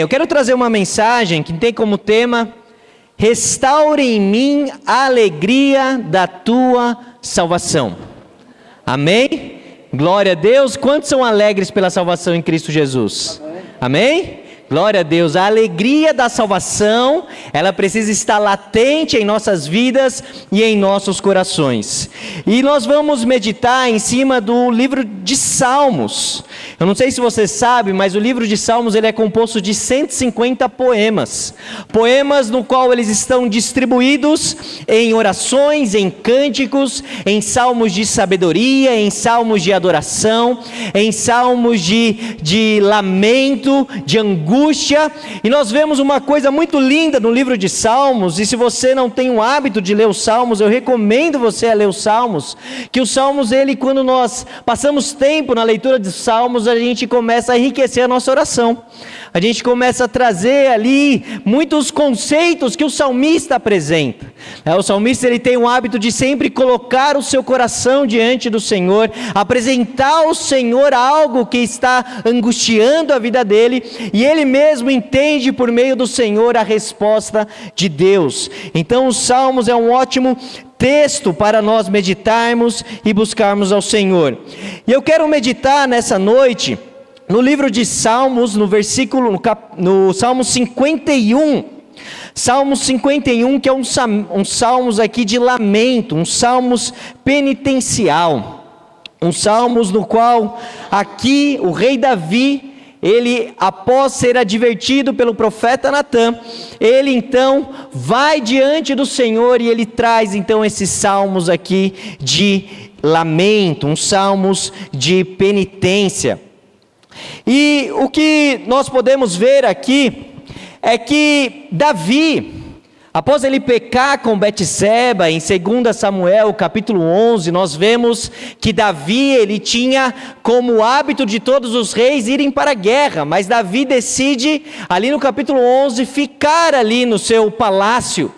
Eu quero trazer uma mensagem que tem como tema: restaure em mim a alegria da tua salvação. Amém? Glória a Deus. Quantos são alegres pela salvação em Cristo Jesus? Amém? Glória a Deus. A alegria da salvação, ela precisa estar latente em nossas vidas e em nossos corações. E nós vamos meditar em cima do livro de Salmos. Eu não sei se você sabe, mas o livro de Salmos ele é composto de 150 poemas. Poemas no qual eles estão distribuídos em orações, em cânticos, em salmos de sabedoria, em salmos de adoração, em salmos de lamento, de angústia. E nós vemos uma coisa muito linda no livro de Salmos, e se você não tem o hábito de ler os Salmos, eu recomendo você a ler os Salmos, que os Salmos, quando nós passamos tempo na leitura dos Salmos, a gente começa a enriquecer a nossa oração. A gente começa a trazer ali muitos conceitos que o salmista apresenta. O salmista ele tem o hábito de sempre colocar o seu coração diante do Senhor, apresentar ao Senhor algo que está angustiando a vida dele, e ele mesmo entende por meio do Senhor a resposta de Deus. Então os Salmos é um ótimo texto para nós meditarmos e buscarmos ao Senhor. E eu quero meditar nessa noite no livro de Salmos, no Salmo 51. Salmo 51, que é um salmos aqui de lamento, um salmos penitencial. Um salmos no qual aqui o rei Davi, ele após ser advertido pelo profeta Natã, ele então vai diante do Senhor e ele traz então esses salmos aqui de lamento, uns salmos de penitência. E o que nós podemos ver aqui é que Davi, após ele pecar com Betseba, em 2 Samuel capítulo 11, nós vemos que Davi, ele tinha como hábito de todos os reis irem para a guerra, mas Davi decide, ali no capítulo 11, ficar ali no seu palácio.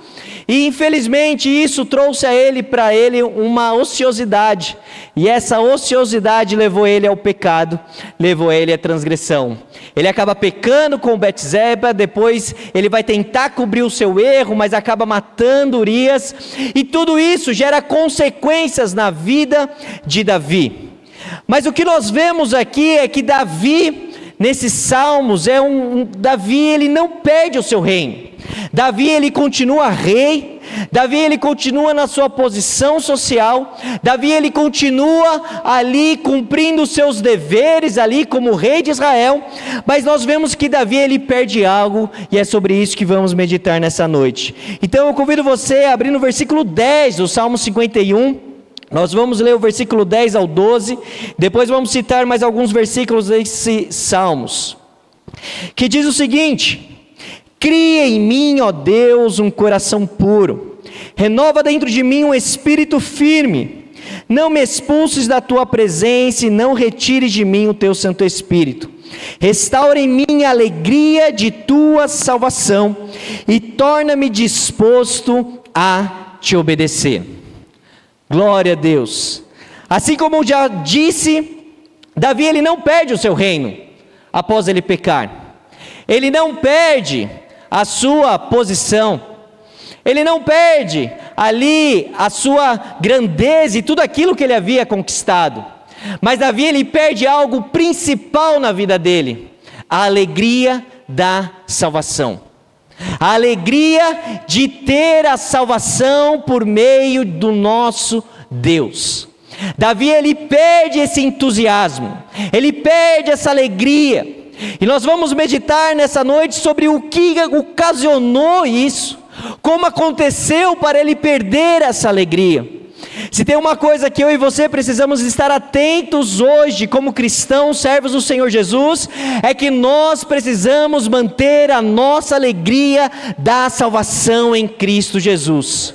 E infelizmente isso trouxe para ele uma ociosidade, e essa ociosidade levou ele ao pecado, levou ele à transgressão. Ele acaba pecando com Betseba, depois ele vai tentar cobrir o seu erro, mas acaba matando Urias, e tudo isso gera consequências na vida de Davi. Mas o que nós vemos aqui é que Davi, nesses salmos, Davi ele não perde o seu reino. Davi ele continua rei, Davi ele continua na sua posição social, Davi ele continua ali cumprindo os seus deveres ali como rei de Israel, mas nós vemos que Davi ele perde algo, e é sobre isso que vamos meditar nessa noite. Então eu convido você a abrir no versículo 10 do Salmo 51, nós vamos ler o versículo 10 ao 12, depois vamos citar mais alguns versículos desses salmos, que diz o seguinte: cria em mim, ó Deus, um coração puro, renova dentro de mim um espírito firme, não me expulses da tua presença e não retires de mim o teu Santo Espírito. Restaura em mim a alegria de tua salvação e torna-me disposto a te obedecer. Glória a Deus. Assim como eu já disse, Davi ele não perde o seu reino após ele pecar. Ele não perde a sua posição, ele não perde ali a sua grandeza e tudo aquilo que ele havia conquistado, mas Davi ele perde algo principal na vida dele: a alegria da salvação, a alegria de ter a salvação por meio do nosso Deus. Davi ele perde esse entusiasmo, ele perde essa alegria. E nós vamos meditar nessa noite sobre o que ocasionou isso, como aconteceu para ele perder essa alegria. Se tem uma coisa que eu e você precisamos estar atentos hoje, como cristãos, servos do Senhor Jesus, é que nós precisamos manter a nossa alegria da salvação em Cristo Jesus.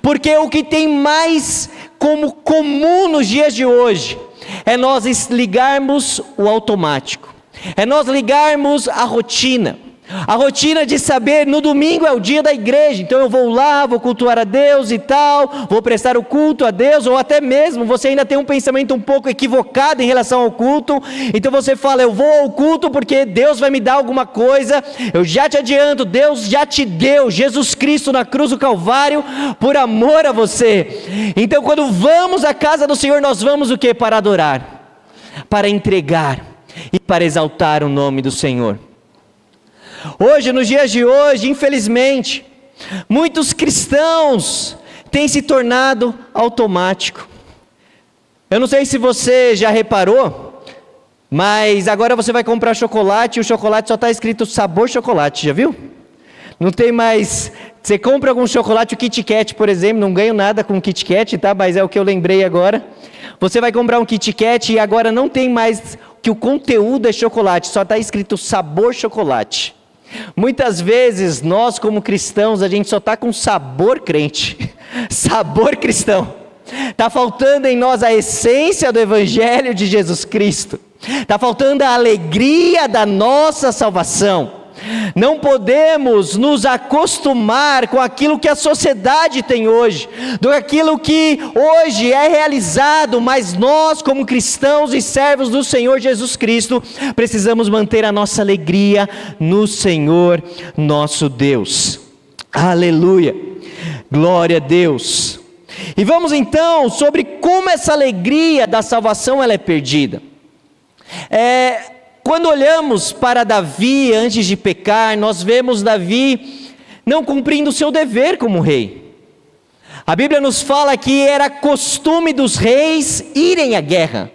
Porque o que tem mais como comum nos dias de hoje é nós ligarmos o automático, é nós ligarmos a rotina. A rotina de saber, no domingo é o dia da igreja, então eu vou lá, vou cultuar a Deus e tal, vou prestar o culto a Deus, ou até mesmo você ainda tem um pensamento um pouco equivocado em relação ao culto, então você fala, eu vou ao culto porque Deus vai me dar alguma coisa. Eu já te adianto, Deus já te deu Jesus Cristo na cruz do Calvário, por amor a você. Então quando vamos à casa do Senhor, nós vamos o quê? Para adorar, para entregar e para exaltar o nome do Senhor. Hoje, nos dias de hoje, infelizmente, muitos cristãos têm se tornado automático. Eu não sei se você já reparou, mas agora você vai comprar chocolate e o chocolate só está escrito sabor chocolate, já viu? Não tem mais, você compra algum chocolate, o Kit Kat, por exemplo, não ganho nada com o Kit Kat, tá? Mas é o que eu lembrei agora. Você vai comprar um Kit Kat e agora não tem mais que o conteúdo é chocolate, só está escrito sabor chocolate. Muitas vezes nós como cristãos, a gente só está com sabor crente, sabor cristão. Está faltando em nós a essência do Evangelho de Jesus Cristo. Está faltando a alegria da nossa salvação. Não podemos nos acostumar com aquilo que a sociedade tem hoje, do aquilo que hoje é realizado, mas nós como cristãos e servos do Senhor Jesus Cristo, precisamos manter a nossa alegria no Senhor nosso Deus. Aleluia, glória a Deus. E vamos então sobre como essa alegria da salvação ela é perdida. Quando olhamos para Davi antes de pecar, nós vemos Davi não cumprindo o seu dever como rei. A Bíblia nos fala que era costume dos reis irem à guerra,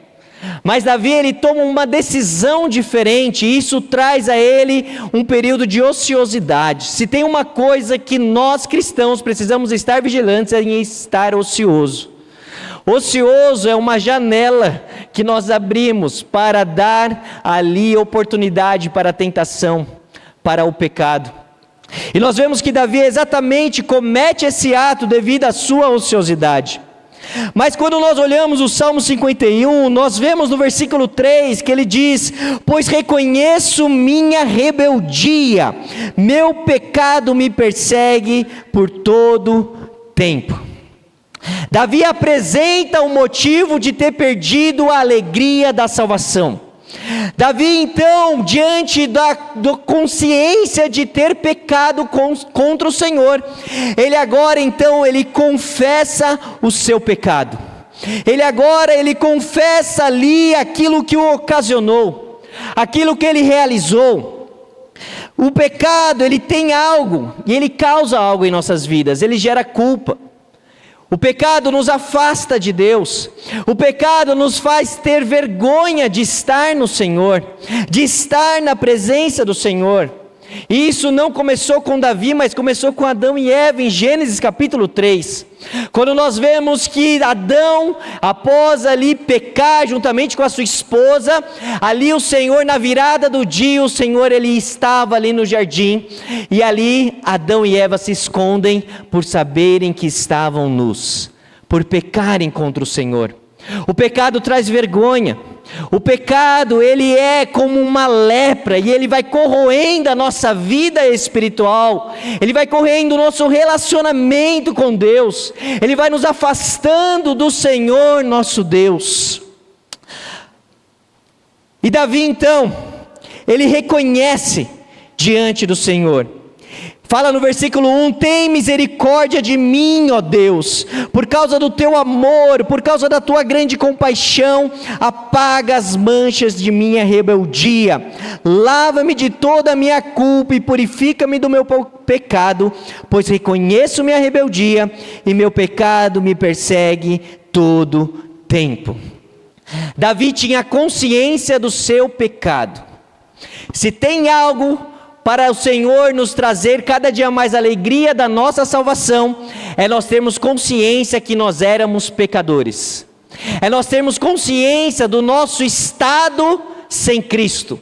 mas Davi ele toma uma decisão diferente, e isso traz a ele um período de ociosidade. Se tem uma coisa que nós cristãos precisamos estar vigilantes, é em estar ocioso. Ocioso é uma janela que nós abrimos para dar ali oportunidade para a tentação, para o pecado. E nós vemos que Davi exatamente comete esse ato devido à sua ociosidade. Mas quando nós olhamos o Salmo 51, nós vemos no versículo 3 que ele diz: pois reconheço minha rebeldia, meu pecado me persegue por todo tempo. Davi apresenta o motivo de ter perdido a alegria da salvação. Davi então, diante da consciência de ter pecado contra o Senhor, ele agora então, ele confessa o seu pecado. Ele confessa ali aquilo que o ocasionou, aquilo que ele realizou. O pecado, ele tem algo, e ele causa algo em nossas vidas, ele gera culpa. O pecado nos afasta de Deus, o pecado nos faz ter vergonha de estar no Senhor, de estar na presença do Senhor. E isso não começou com Davi, mas começou com Adão e Eva em Gênesis capítulo 3. Quando nós vemos que Adão, após ali pecar juntamente com a sua esposa, ali o Senhor, na virada do dia, o Senhor ele estava ali no jardim, e ali Adão e Eva se escondem por saberem que estavam nus, por pecarem contra o Senhor. O pecado traz vergonha. O pecado, ele é como uma lepra, e ele vai corroendo a nossa vida espiritual, ele vai corroendo o nosso relacionamento com Deus, ele vai nos afastando do Senhor nosso Deus. E Davi então, ele reconhece diante do Senhor. Fala no versículo 1, tem misericórdia de mim, ó Deus, por causa do teu amor, por causa da tua grande compaixão, apaga as manchas de minha rebeldia, lava-me de toda a minha culpa e purifica-me do meu pecado, pois reconheço minha rebeldia e meu pecado me persegue todo tempo. Davi tinha consciência do seu pecado. Se tem algo para o Senhor nos trazer cada dia mais alegria da nossa salvação, é nós termos consciência que nós éramos pecadores, é nós termos consciência do nosso estado sem Cristo,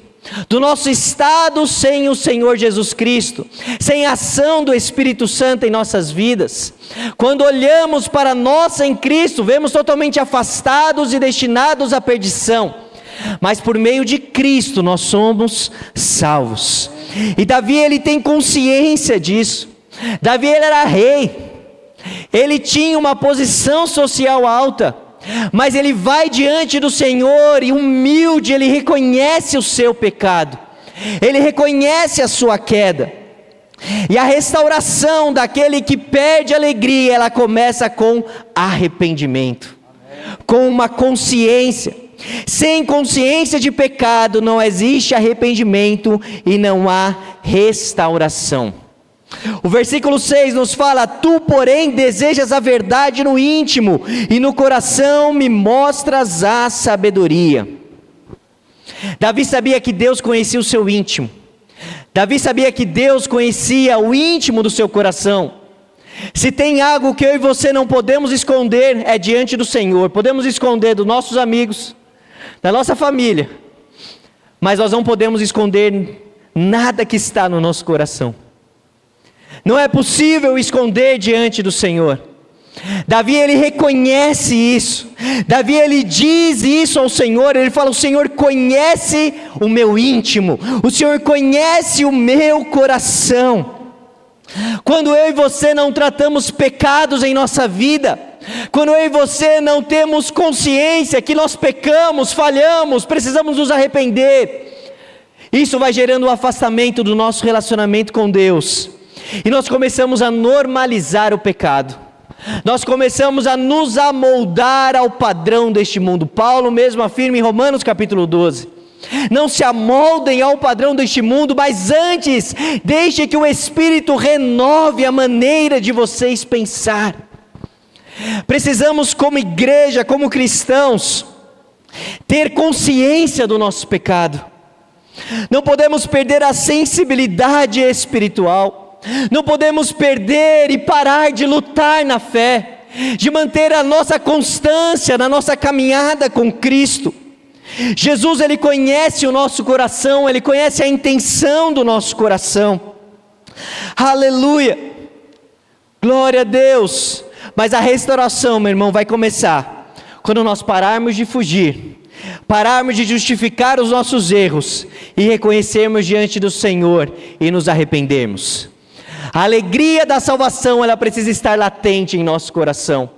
do nosso estado sem o Senhor Jesus Cristo, sem a ação do Espírito Santo em nossas vidas. Quando olhamos para nós em Cristo, vemos totalmente afastados e destinados à perdição, mas por meio de Cristo nós somos salvos. E Davi, ele tem consciência disso. Davi, ele era rei, ele tinha uma posição social alta, mas ele vai diante do Senhor e humilde, ele reconhece o seu pecado, ele reconhece a sua queda. E a restauração daquele que perde a alegria, ela começa com arrependimento, com uma consciência. Sem consciência de pecado não existe arrependimento e não há restauração. O versículo 6 nos fala: tu porém desejas a verdade no íntimo, e no coração me mostras a sabedoria. Davi sabia que Deus conhecia o seu íntimo. Davi sabia que Deus conhecia o íntimo do seu coração. Se tem algo que eu e você não podemos esconder, é diante do Senhor. Podemos esconder dos nossos amigos, da nossa família, mas nós não podemos esconder nada que está no nosso coração. Não é possível esconder diante do Senhor. Davi, ele reconhece isso. Davi, ele diz isso ao Senhor. Ele fala: o Senhor conhece o meu íntimo, o Senhor conhece o meu coração. Quando eu e você não tratamos pecados em nossa vida, quando eu e você não temos consciência que nós pecamos, falhamos, precisamos nos arrepender, isso vai gerando um afastamento do nosso relacionamento com Deus. E nós começamos a normalizar o pecado. Nós começamos a nos amoldar ao padrão deste mundo. Paulo mesmo afirma em Romanos capítulo 12: não se amoldem ao padrão deste mundo, mas antes deixe que o Espírito renove a maneira de vocês pensar. Precisamos, como igreja, como cristãos, ter consciência do nosso pecado. Não podemos perder a sensibilidade espiritual. Não podemos perder e parar de lutar na fé, de manter a nossa constância na nossa caminhada com Cristo. Jesus, ele conhece o nosso coração, ele conhece a intenção do nosso coração. Aleluia, glória a Deus. Mas a restauração, meu irmão, vai começar quando nós pararmos de fugir, pararmos de justificar os nossos erros e reconhecermos diante do Senhor e nos arrependermos. A alegria da salvação, ela precisa estar latente em nosso coração.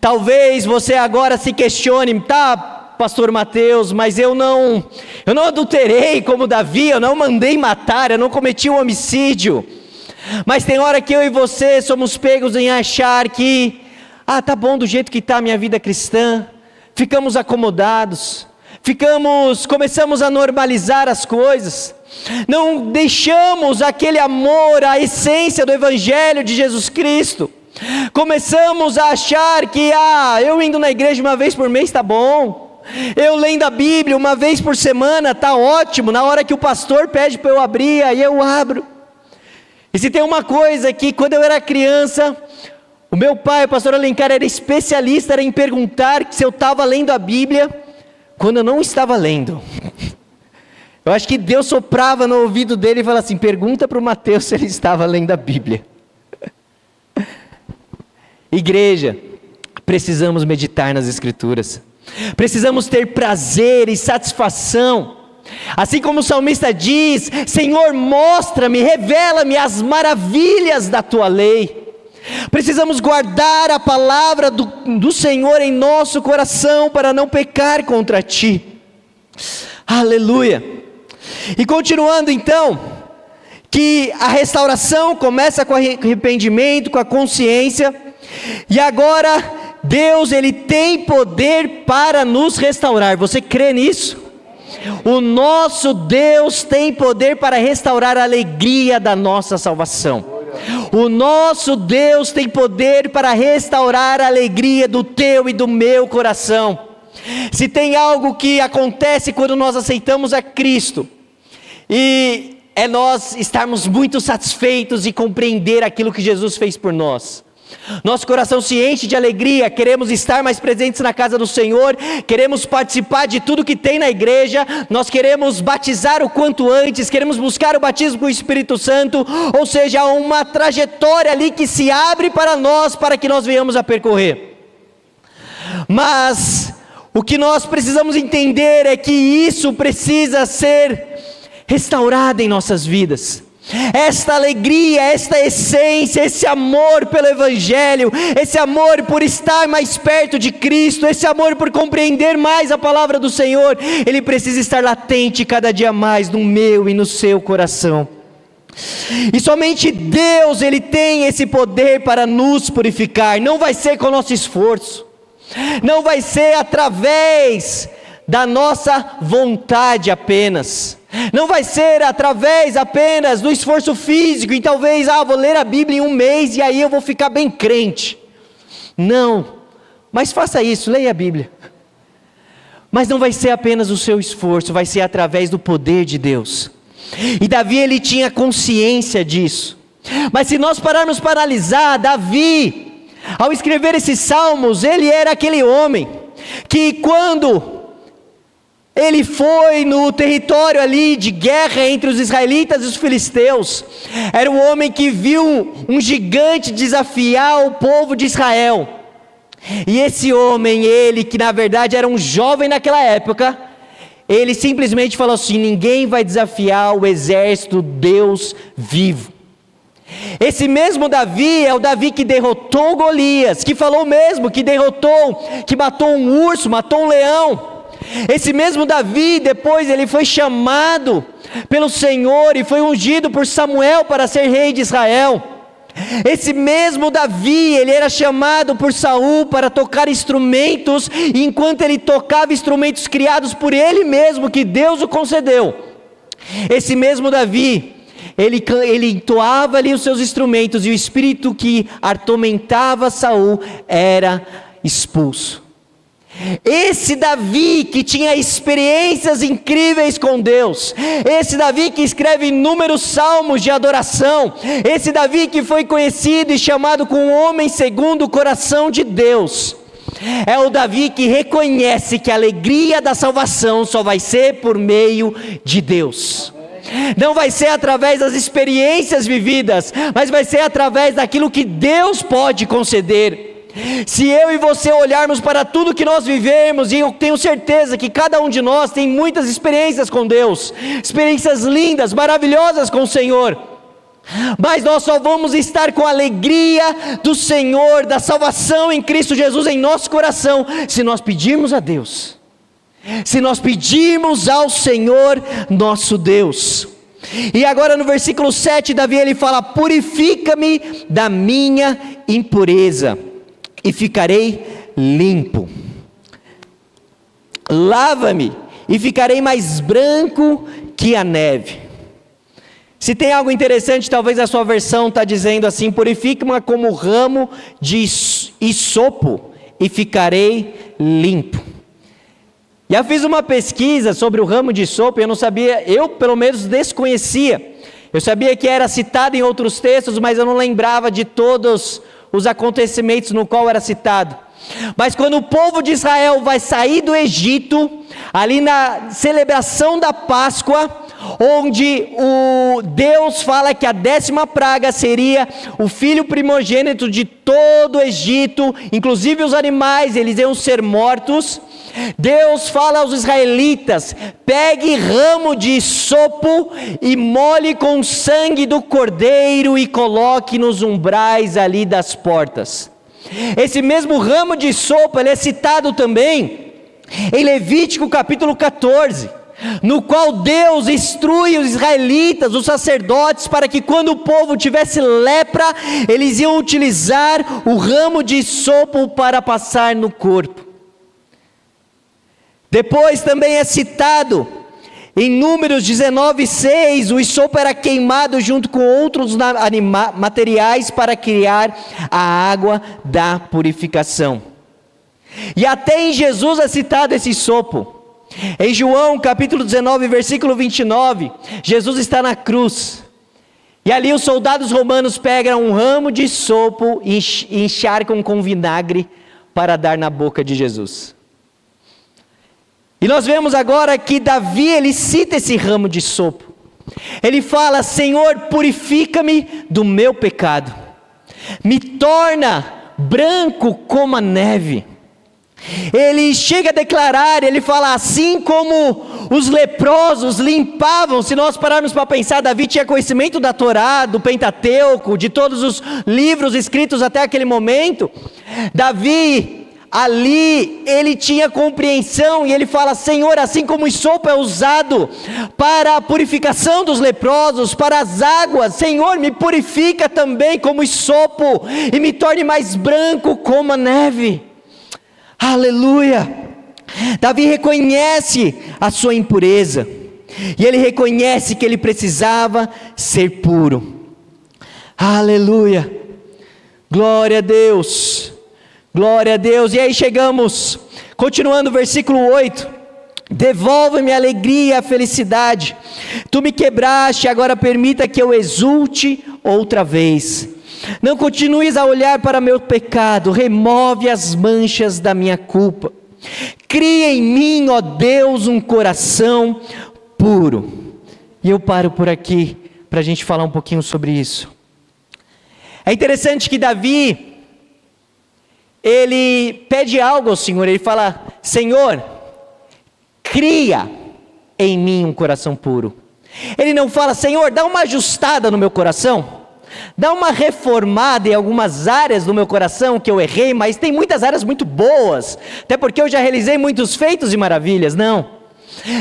Talvez você agora se questione: tá, pastor Mateus, mas eu não adulterei como Davi, eu não mandei matar, eu não cometi um homicídio. Mas tem hora que eu e você somos pegos em achar que, tá bom do jeito que está a minha vida cristã, ficamos acomodados, começamos a normalizar as coisas, não deixamos aquele amor, a essência do Evangelho de Jesus Cristo, começamos a achar que, eu indo na igreja uma vez por mês está bom, eu lendo a Bíblia uma vez por semana está ótimo, na hora que o pastor pede para eu abrir, aí eu abro. E se tem uma coisa que quando eu era criança, o meu pai, o pastor Alencar, era especialista em perguntar se eu estava lendo a Bíblia quando eu não estava lendo. Eu acho que Deus soprava no ouvido dele e falava assim: pergunta para o Mateus se ele estava lendo a Bíblia. Igreja, precisamos meditar nas Escrituras, precisamos ter prazer e satisfação, assim como o salmista diz: Senhor, mostra-me, revela-me as maravilhas da tua lei. Precisamos guardar a palavra do Senhor em nosso coração para não pecar contra ti. Aleluia. E continuando então, que a restauração começa com arrependimento, com a consciência, e agora Deus, ele tem poder para nos restaurar. Você crê nisso? O nosso Deus tem poder para restaurar a alegria da nossa salvação. O nosso Deus tem poder para restaurar a alegria do teu e do meu coração. Se tem algo que acontece quando nós aceitamos a Cristo, e é nós estarmos muito satisfeitos e compreender aquilo que Jesus fez por nós. Nosso coração se enche de alegria, queremos estar mais presentes na casa do Senhor, queremos participar de tudo que tem na igreja, nós queremos batizar o quanto antes, queremos buscar o batismo com o Espírito Santo, ou seja, há uma trajetória ali que se abre para nós, para que nós venhamos a percorrer. Mas o que nós precisamos entender é que isso precisa ser restaurada em nossas vidas. Esta alegria, esta essência, esse amor pelo Evangelho, esse amor por estar mais perto de Cristo, esse amor por compreender mais a palavra do Senhor, ele precisa estar latente cada dia mais no meu e no seu coração. E somente Deus, ele tem esse poder para nos purificar. Não vai ser com o nosso esforço, não vai ser através da nossa vontade apenas, não vai ser através apenas do esforço físico, e talvez, vou ler a Bíblia em um mês e aí eu vou ficar bem crente. Não, mas faça isso, leia a Bíblia. Mas não vai ser apenas o seu esforço, vai ser através do poder de Deus. E Davi, ele tinha consciência disso. Mas se nós pararmos para analisar, Davi, ao escrever esses salmos, ele era aquele homem que quando ele foi no território ali de guerra entre os israelitas e os filisteus, era um homem que viu um gigante desafiar o povo de Israel. E esse homem, ele que na verdade era um jovem naquela época, ele simplesmente falou assim: ninguém vai desafiar o exército do Deus vivo. Esse mesmo Davi é o Davi que derrotou Golias, que falou mesmo que derrotou, que matou um urso, matou um leão. Esse mesmo Davi, depois ele foi chamado pelo Senhor e foi ungido por Samuel para ser rei de Israel. Esse mesmo Davi, ele era chamado por Saul para tocar instrumentos, e enquanto ele tocava instrumentos criados por ele mesmo, que Deus o concedeu, esse mesmo Davi, ele entoava ali os seus instrumentos, e o espírito que atormentava Saul era expulso. Esse Davi que tinha experiências incríveis com Deus, esse Davi que escreve inúmeros salmos de adoração, esse Davi que foi conhecido e chamado como homem segundo o coração de Deus, é o Davi que reconhece que a alegria da salvação só vai ser por meio de Deus. Não vai ser através das experiências vividas, mas vai ser através daquilo que Deus pode conceder. Se eu e você olharmos para tudo que nós vivemos, e eu tenho certeza que cada um de nós tem muitas experiências com Deus, experiências lindas, maravilhosas com o Senhor, mas nós só vamos estar com a alegria do Senhor, da salvação em Cristo Jesus em nosso coração, se nós pedirmos a Deus, se nós pedirmos ao Senhor nosso Deus. E agora no versículo 7, Davi ele fala: purifica-me da minha impureza e ficarei limpo, lava-me e ficarei mais branco que a neve. Se tem algo interessante, talvez a sua versão está dizendo assim: purifica-me como ramo de hisopo e ficarei limpo. E eu fiz uma pesquisa sobre o ramo de hisopo, e eu não sabia, eu pelo menos desconhecia. Eu sabia que era citado em outros textos, mas eu não lembrava de todos os acontecimentos no qual era citado. Mas quando o povo de Israel vai sair do Egito, ali na celebração da Páscoa, onde o Deus fala que a 10ª praga seria o filho primogênito de todo o Egito, inclusive os animais, eles iam ser mortos. Deus fala aos israelitas: pegue ramo de hisopo e molhe com sangue do cordeiro e coloque nos umbrais ali das portas. Esse mesmo ramo de hisopo, ele é citado também em Levítico capítulo 14, no qual Deus instrui os israelitas, os sacerdotes, para que quando o povo tivesse lepra, eles iam utilizar o ramo de hisopo para passar no corpo. Depois também é citado em Números 19:6, o hisopo era queimado junto com outros materiais para criar a água da purificação. E até em Jesus é citado esse hisopo. Em João capítulo 19, versículo 29, Jesus está na cruz, e ali os soldados romanos pegam um ramo de hisopo e encharcam com vinagre para dar na boca de Jesus. E nós vemos agora que Davi, ele cita esse ramo de hisopo. Ele fala: Senhor, purifica-me do meu pecado, me torna branco como a neve. Ele chega a declarar, ele fala, assim como os leprosos limpavam. Se nós pararmos para pensar, Davi tinha conhecimento da Torá, do Pentateuco, de todos os livros escritos até aquele momento. Davi, ali, ele tinha compreensão, e ele fala, Senhor, assim como o sopo é usado para a purificação dos leprosos, para as águas, Senhor, me purifica também como o sopo, e me torne mais branco como a neve. Aleluia! Davi reconhece a sua impureza, e ele reconhece que ele precisava ser puro. Aleluia! Glória a Deus! Glória a Deus! E aí chegamos, continuando o versículo 8: devolve-me a alegria e a felicidade, tu me quebraste, agora permita que eu exulte outra vez. Não continues a olhar para meu pecado, remove as manchas da minha culpa. Cria em mim, ó Deus, um coração puro. E eu paro por aqui, para a gente falar um pouquinho sobre isso. É interessante que Davi, ele pede algo ao Senhor, ele fala, Senhor, cria em mim um coração puro. Ele não fala, Senhor, dá uma ajustada no meu coração, dá uma reformada em algumas áreas do meu coração que eu errei, mas tem muitas áreas muito boas, até porque eu já realizei muitos feitos e maravilhas. Não.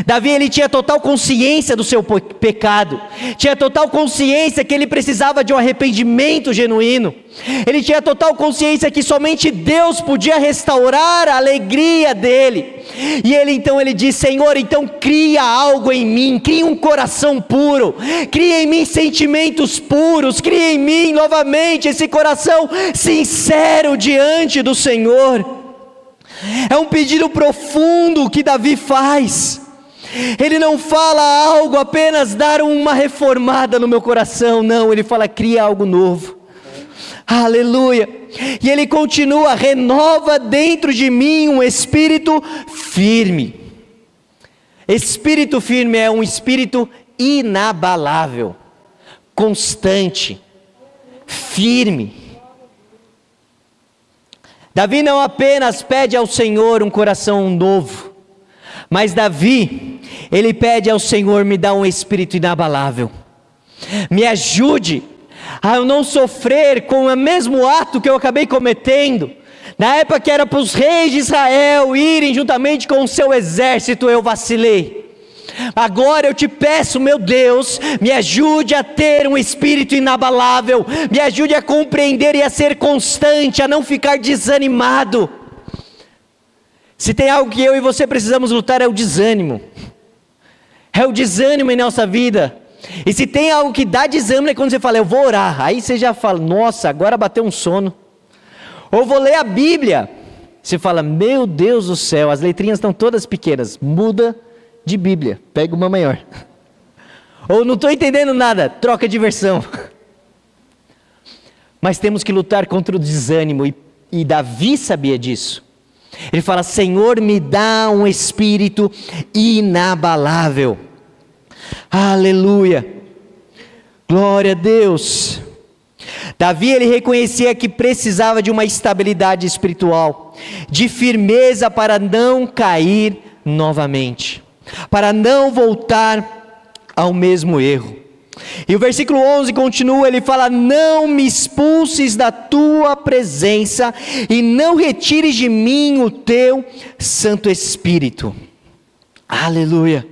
Davi, ele tinha total consciência do seu pecado, tinha total consciência que ele precisava de um arrependimento genuíno, ele tinha total consciência que somente Deus podia restaurar a alegria dele, e ele diz, Senhor, então cria algo em mim, cria um coração puro, cria em mim sentimentos puros, cria em mim novamente esse coração sincero diante do Senhor. É um pedido profundo que Davi faz. Ele não fala algo, apenas dar uma reformada no meu coração, não, ele fala, cria algo novo. Aleluia. E ele continua, renova dentro de mim um espírito firme. Espírito firme é um espírito inabalável, constante, firme. Davi não apenas pede ao Senhor um coração novo, mas Davi, ele pede ao Senhor, me dá um espírito inabalável, me ajude a eu não sofrer com o mesmo ato que eu acabei cometendo, na época que era para os reis de Israel irem juntamente com o seu exército, eu vacilei. Agora eu te peço, meu Deus, me ajude a ter um espírito inabalável, me ajude a compreender e a ser constante, a não ficar desanimado. Se tem algo que eu e você precisamos lutar, é o desânimo. É o desânimo em nossa vida. E se tem algo que dá desânimo, é quando você fala, eu vou orar. Aí você já fala, nossa, agora bateu um sono. Ou vou ler a Bíblia. Você fala, meu Deus do céu, as letrinhas estão todas pequenas. Muda de Bíblia, pega uma maior. Ou não estou entendendo nada, troca de versão. Mas temos que lutar contra o desânimo. E Davi sabia disso. Ele fala, Senhor, me dá um espírito inabalável. Aleluia. Glória a Deus. Davi, ele reconhecia que precisava de uma estabilidade espiritual, de firmeza para não cair novamente, para não voltar ao mesmo erro. E o versículo 11 continua, ele fala, não me expulses da tua presença e não retires de mim o teu Santo Espírito. Aleluia.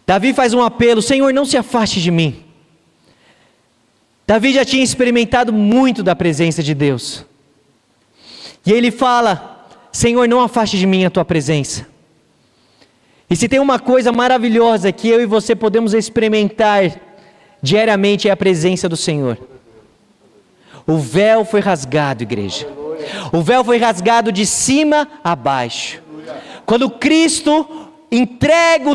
Davi faz um apelo, Senhor, não se afaste de mim. Davi já tinha experimentado muito da presença de Deus. E ele fala, Senhor, não afaste de mim a tua presença. E se tem uma coisa maravilhosa que eu e você podemos experimentar diariamente, é a presença do Senhor. O véu foi rasgado, igreja. O véu foi rasgado de cima a baixo. Quando Cristo entrega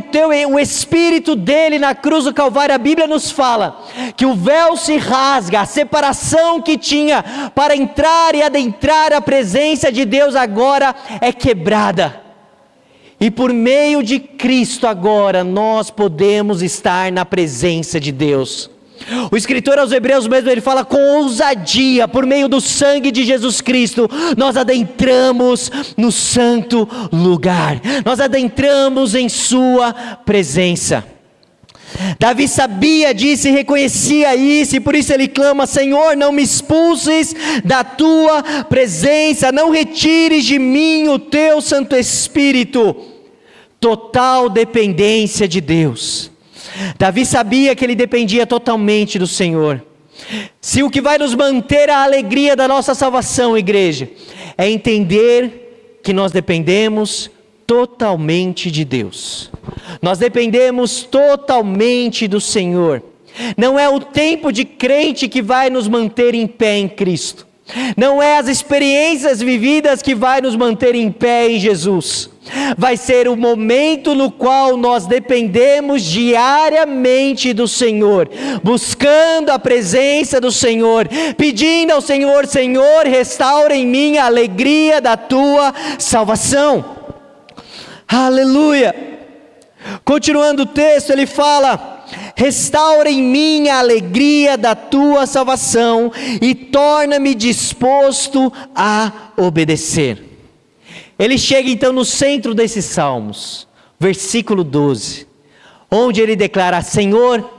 o Espírito dele na cruz do Calvário, a Bíblia nos fala que o véu se rasga, a separação que tinha para entrar e adentrar a presença de Deus agora é quebrada. E por meio de Cristo agora nós podemos estar na presença de Deus. O escritor aos Hebreus mesmo, ele fala com ousadia, por meio do sangue de Jesus Cristo, nós adentramos no santo lugar, nós adentramos em sua presença. Davi sabia disso e reconhecia isso, e por isso ele clama: Senhor, não me expulses da tua presença, não retires de mim o teu Santo Espírito. Total dependência de Deus. Davi sabia que ele dependia totalmente do Senhor. Se o que vai nos manter a alegria da nossa salvação, igreja, é entender que nós dependemos totalmente de Deus. Nós dependemos totalmente do Senhor. Não é o tempo de crente que vai nos manter em pé em Cristo. Não é as experiências vividas que vai nos manter em pé em Jesus. Vai ser o momento no qual nós dependemos diariamente do Senhor, buscando a presença do Senhor, pedindo ao Senhor: Senhor, restaura em mim a alegria da tua salvação. Aleluia. Continuando o texto, ele fala: restaura em mim a alegria da tua salvação e torna-me disposto a obedecer. Ele chega então no centro desses salmos, versículo 12, onde ele declara: Senhor,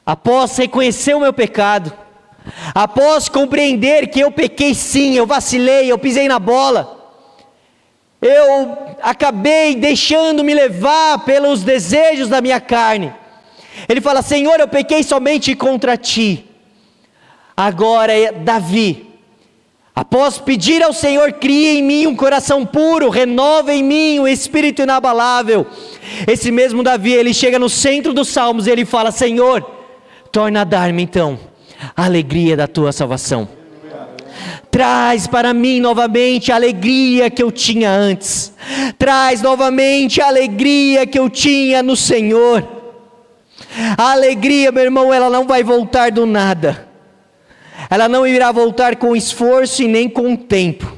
após reconhecer o meu pecado, após compreender que eu pequei sim, eu vacilei, eu pisei na bola, eu acabei deixando-me levar pelos desejos da minha carne, ele fala: Senhor, eu pequei somente contra ti. Agora Davi, após pedir ao Senhor: cria em mim um coração puro, renova em mim um espírito inabalável, esse mesmo Davi, ele chega no centro dos salmos e ele fala: Senhor, torna a dar-me então a alegria da tua salvação. Traz para mim novamente a alegria que eu tinha antes. Traz novamente a alegria que eu tinha no Senhor. A alegria, meu irmão, ela não vai voltar do nada. Ela não irá voltar com esforço e nem com tempo.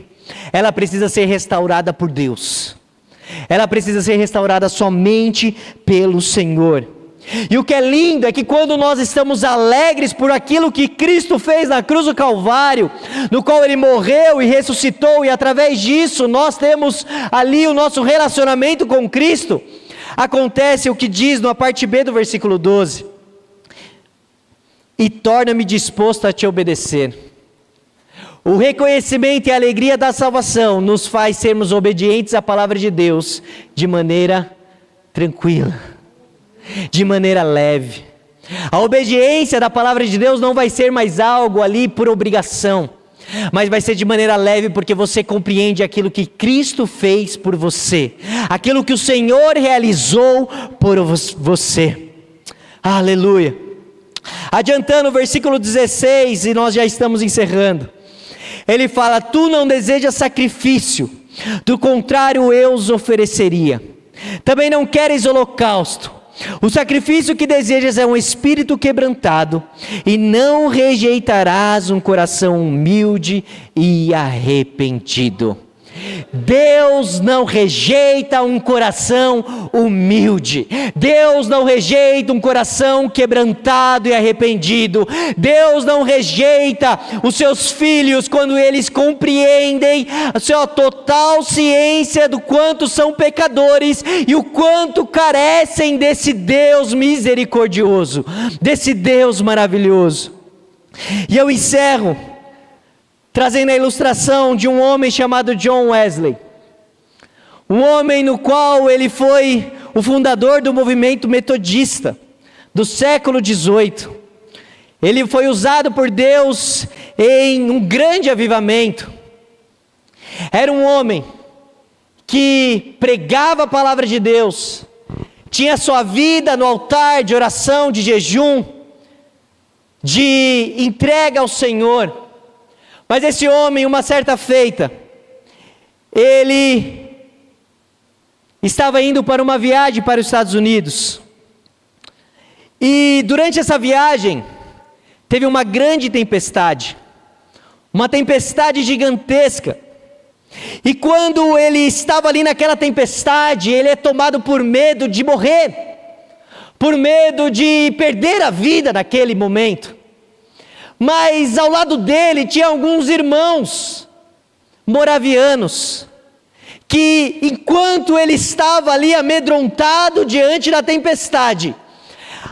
Ela precisa ser restaurada por Deus. Ela precisa ser restaurada somente pelo Senhor. E o que é lindo é que quando nós estamos alegres por aquilo que Cristo fez na cruz do Calvário, no qual Ele morreu e ressuscitou, e através disso nós temos ali o nosso relacionamento com Cristo, acontece o que diz na parte B do versículo 12: e torna-me disposto a te obedecer. O reconhecimento e a alegria da salvação nos faz sermos obedientes à palavra de Deus de maneira tranquila, de maneira leve. A obediência da palavra de Deus não vai ser mais algo ali por obrigação, mas vai ser de maneira leve, porque você compreende aquilo que Cristo fez por você, aquilo que o Senhor realizou por você. Aleluia. Adiantando o versículo 16, e nós já estamos encerrando, ele fala: tu não desejas sacrifício, do contrário eu os ofereceria. Também não queres holocausto. O sacrifício que desejas é um espírito quebrantado, e não rejeitarás um coração humilde e arrependido. Deus não rejeita um coração humilde. Deus não rejeita um coração quebrantado e arrependido. Deus não rejeita os seus filhos quando eles compreendem a sua total ciência do quanto são pecadores e o quanto carecem desse Deus misericordioso, desse Deus maravilhoso. E eu encerro trazendo a ilustração de um homem chamado John Wesley, um homem no qual ele foi o fundador do movimento metodista do século XVIII. Ele foi usado por Deus em um grande avivamento. Era um homem que pregava a palavra de Deus, tinha sua vida no altar de oração, de jejum, de entrega ao Senhor. Mas esse homem, uma certa feita, ele estava indo para uma viagem para os Estados Unidos. E durante essa viagem, teve uma grande tempestade. Uma tempestade gigantesca. E quando ele estava ali naquela tempestade, ele é tomado por medo de morrer. por medo de perder a vida naquele momento. Mas ao lado dele tinha alguns irmãos moravianos, que enquanto ele estava ali amedrontado diante da tempestade,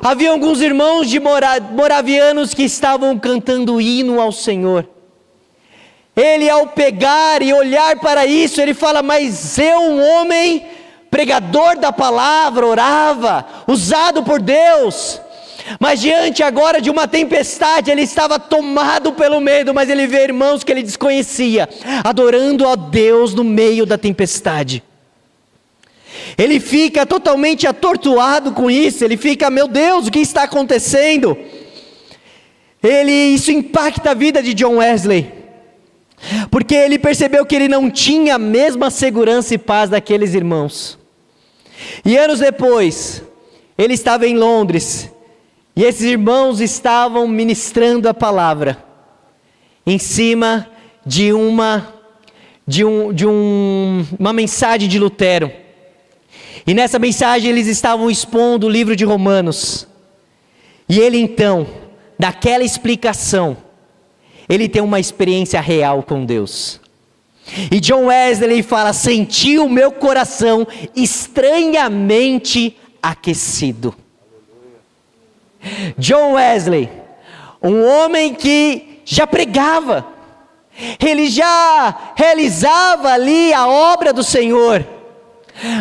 havia alguns irmãos de moravianos que estavam cantando hino ao Senhor. Ele, ao pegar e olhar para isso, ele fala: mas eu, um homem pregador da palavra, orava, usado por Deus, mas diante agora de uma tempestade, ele estava tomado pelo medo, mas ele vê irmãos que ele desconhecia, adorando a Deus no meio da tempestade. Ele fica totalmente atordoado com isso, ele fica: meu Deus, o que está acontecendo? Isso impacta a vida de John Wesley, porque ele percebeu que ele não tinha a mesma segurança e paz daqueles irmãos. E anos depois, ele estava em Londres, e esses irmãos estavam ministrando a palavra em cima de uma mensagem de Lutero. E nessa mensagem eles estavam expondo o livro de Romanos. E ele então, daquela explicação, ele tem uma experiência real com Deus. E John Wesley fala: senti o meu coração estranhamente aquecido. John Wesley, um homem que já pregava, ele já realizava ali a obra do Senhor,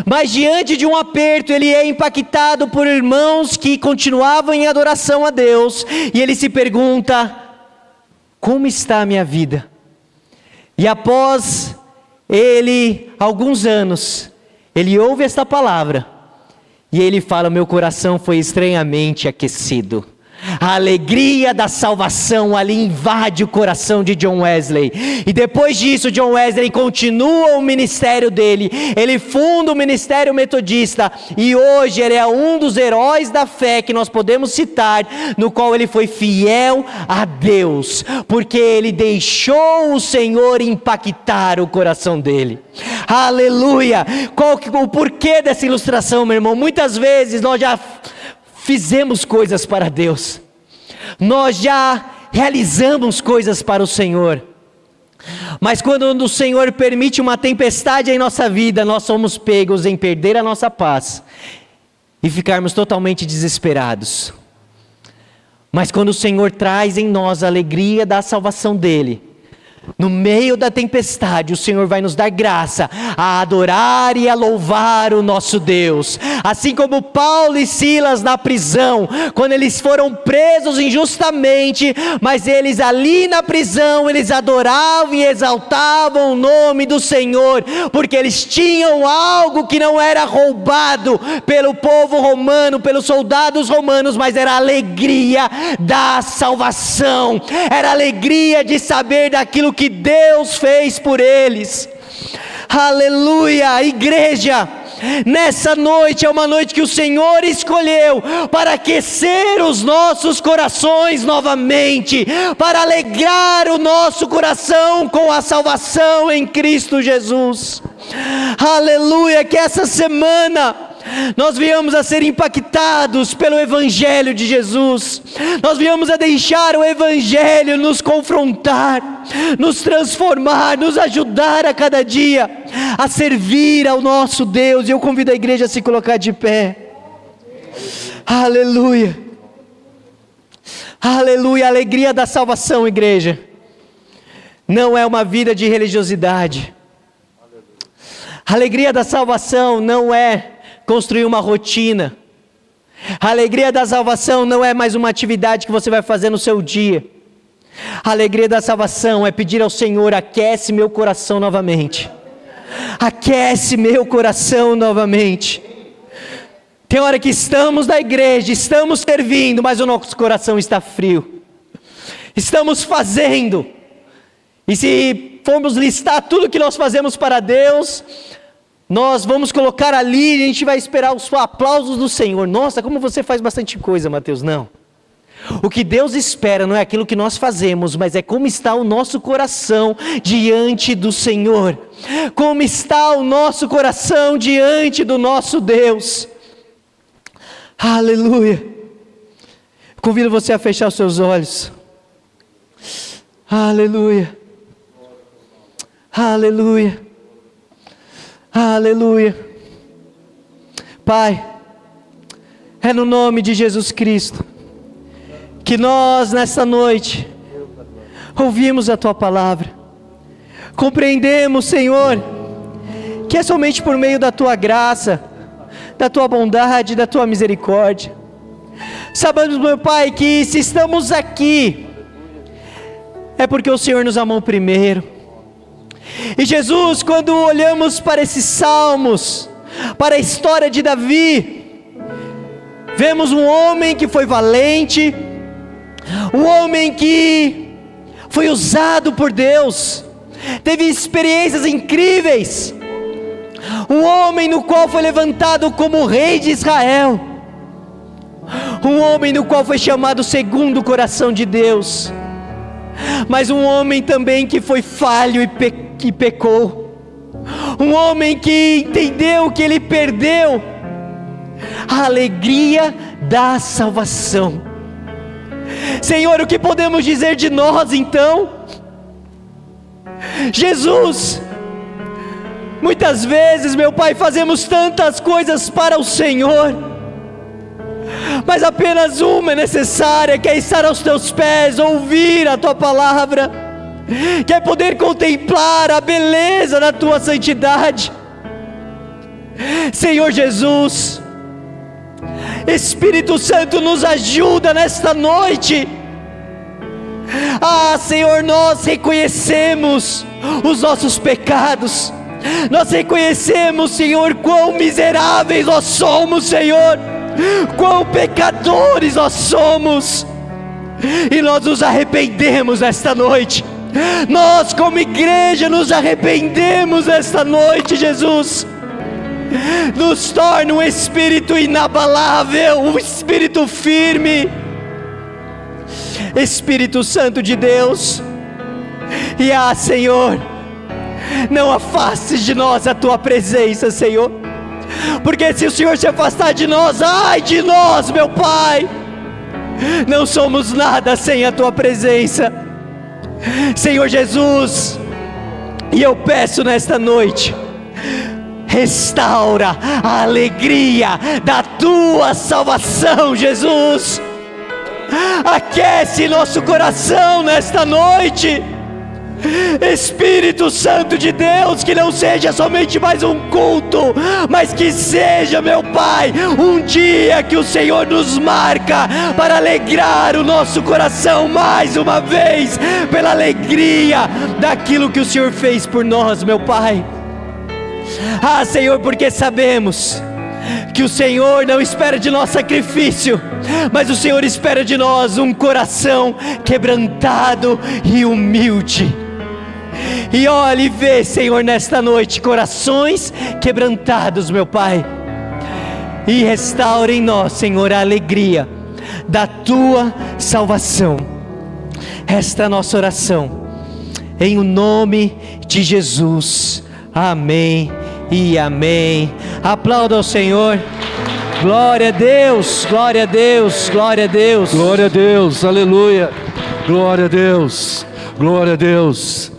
mas diante de um aperto, ele é impactado por irmãos que continuavam em adoração a Deus, e ele se pergunta: como está a minha vida? E após alguns anos, ele ouve esta palavra, e ele fala: meu coração foi estranhamente aquecido. A alegria da salvação ali invade o coração de John Wesley. E depois disso, John Wesley continua o ministério dele. Ele funda o ministério metodista. E hoje ele é um dos heróis da fé que nós podemos citar, no qual ele foi fiel a Deus, porque ele deixou o Senhor impactar o coração dele. Aleluia! O porquê dessa ilustração, meu irmão? Muitas vezes nós já fizemos coisas para Deus, nós já realizamos coisas para o Senhor, mas quando o Senhor permite uma tempestade em nossa vida, nós somos pegos em perder a nossa paz e ficarmos totalmente desesperados. Mas quando o Senhor traz em nós a alegria da salvação dele, no meio da tempestade, o Senhor vai nos dar graça a adorar e a louvar o nosso Deus. Assim como Paulo e Silas na prisão, quando eles foram presos injustamente, mas eles ali na prisão, eles adoravam e exaltavam o nome do Senhor, porque eles tinham algo que não era roubado pelo povo romano, pelos soldados romanos, mas era a alegria da salvação, era a alegria de saber daquilo que Deus fez por eles. Aleluia, igreja, nessa noite é uma noite que o Senhor escolheu para aquecer os nossos corações novamente, para alegrar o nosso coração com a salvação em Cristo Jesus. Aleluia, que essa semana nós viemos a ser impactados pelo Evangelho de Jesus, nós viemos a deixar o Evangelho nos confrontar, nos transformar, nos ajudar a cada dia a servir ao nosso Deus. E eu convido a igreja a se colocar de pé. Aleluia, aleluia. A alegria da salvação, igreja, não é uma vida de religiosidade. A alegria da salvação não é construir uma rotina. A alegria da salvação não é mais uma atividade que você vai fazer no seu dia. A alegria da salvação é pedir ao Senhor: aquece meu coração novamente, aquece meu coração novamente. Tem hora que estamos na igreja, estamos servindo, mas o nosso coração está frio. Estamos fazendo, e se formos listar tudo que nós fazemos para Deus, nós vamos colocar ali e a gente vai esperar os aplausos do Senhor. Nossa, como você faz bastante coisa, Mateus. Não. O que Deus espera não é aquilo que nós fazemos, mas é como está o nosso coração diante do Senhor. Como está o nosso coração diante do nosso Deus. Aleluia. Convido você a fechar os seus olhos. Aleluia. Aleluia. Aleluia. Pai, é no nome de Jesus Cristo que nós nessa noite ouvimos a Tua palavra. Compreendemos, Senhor, que é somente por meio da Tua graça, da Tua bondade, da Tua misericórdia. Sabemos, meu Pai, que se estamos aqui, é porque o Senhor nos amou primeiro. E Jesus, quando olhamos para esses salmos, para a história de Davi, vemos um homem que foi valente, um homem que foi usado por Deus, teve experiências incríveis, um homem no qual foi levantado como rei de Israel, um homem no qual foi chamado segundo o coração de Deus, mas um homem também que foi falho e pecou, um homem que entendeu que ele perdeu a alegria da salvação. Senhor, o que podemos dizer de nós então? Jesus, muitas vezes, meu Pai, fazemos tantas coisas para o Senhor, mas apenas uma é necessária, que é estar aos Teus pés, ouvir a Tua palavra, que é poder contemplar a beleza da Tua santidade. Senhor Jesus, Espírito Santo, nos ajuda nesta noite. Senhor, nós reconhecemos os nossos pecados, nós reconhecemos, Senhor, quão miseráveis nós somos, Senhor, quão pecadores nós somos, e nós nos arrependemos nesta noite. Nós como igreja nos arrependemos esta noite, Jesus. Nos torna um espírito inabalável, um espírito firme, Espírito Santo de Deus. E Senhor, não afastes de nós a Tua presença, Senhor, porque se o Senhor se afastar de nós, ai de nós, meu Pai, não somos nada sem a Tua presença, Senhor Jesus. E eu peço nesta noite, restaura a alegria da Tua salvação, Jesus. Aquece nosso coração nesta noite, Espírito Santo de Deus, que não seja somente mais um culto, mas que seja, meu Pai, um dia que o Senhor nos marca para alegrar o nosso coração mais uma vez, pela alegria daquilo que o Senhor fez por nós, meu Pai. Senhor, porque sabemos que o Senhor não espera de nós sacrifício, mas o Senhor espera de nós um coração quebrantado e humilde. E olha e vê, Senhor, nesta noite, corações quebrantados, meu Pai, e restaura em nós, Senhor, a alegria da Tua salvação. Esta é a nossa oração, em o nome de Jesus. Amém e amém. Aplauda ao Senhor. Glória a Deus, glória a Deus, glória a Deus. Glória a Deus, aleluia. Glória a Deus, glória a Deus.